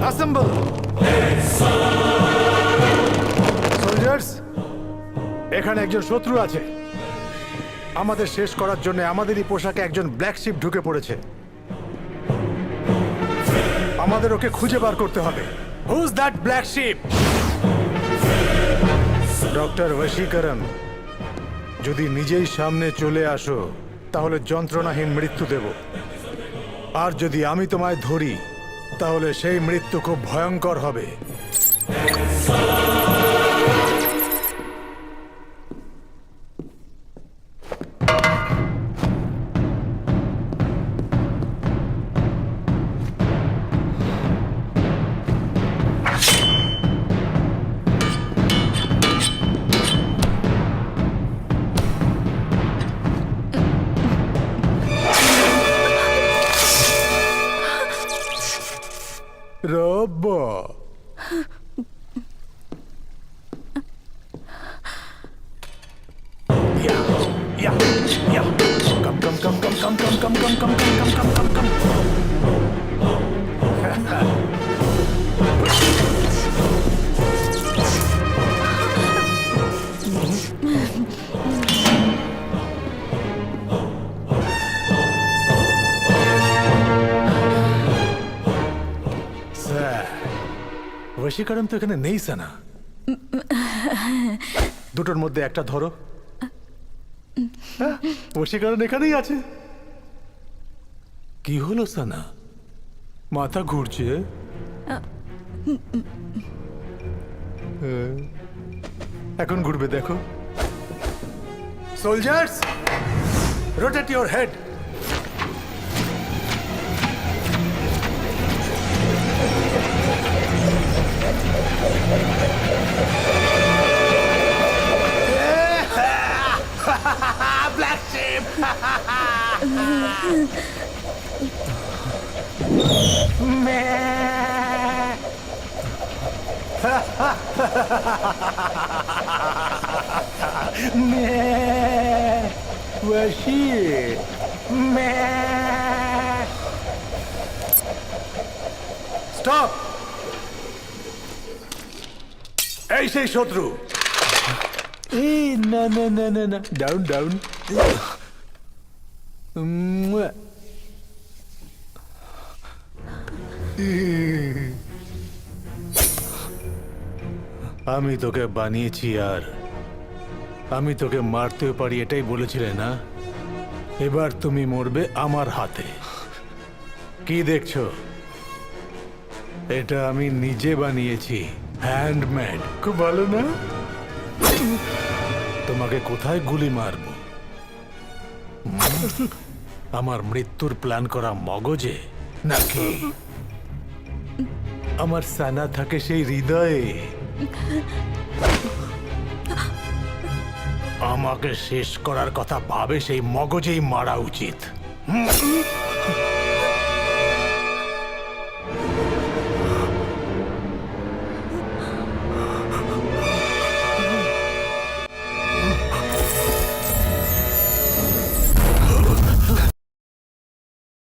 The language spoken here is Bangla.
অ্যাসেম্বল। সোলজার্স, এখানে একজন শত্রু আছে। আমাদের শেষ করার জন্য আমাদেরই পোশাকে একজন ব্ল্যাক শিপ ঢুকে পড়েছে। আমাদের ওকে খুঁজে বার করতে হবে। Who's that black sheep? Doctor বশীকরণ, যদি নিজেই সামনে চলে আসো তাহলে যন্ত্রণাহীন মৃত্যু দেব, আর যদি আমি তোমায় ধরি তাহলে সেই মৃত্যু খুব ভয়ঙ্কর হবে। রব্বা, বশীকরণ তো এখানে নেই সানা। দুটোর মধ্যে একটা ধরো। বশীকরণ এখানেই আছে। কি হলো সানা, মাথা ঘুরছে? এখন ঘুরবে, দেখো। Soldiers, rotate your head. Black sheep! Stop! এই সেই শত্রু। না না না না না, ডাউন ডাউন। আমি তোকে বানিয়েছি, আর আমি তোকে মারতেও পারি, এটাই বলেছিলে না? এবার তুমি মরবে আমার হাতে। কি দেখছো? এটা আমি নিজে বানিয়েছি, হ্যান্ডমেড। খুব ভালো না? তোমাকে কোথায় গুলি মারবো? আমার মৃত্যুর প্ল্যান করা মগজে, নাকি আমার সানা থাকে সেই হৃদয়ে? আমাকে শেষ করার কথা ভাবে সেই মগজেই মারা উচিত।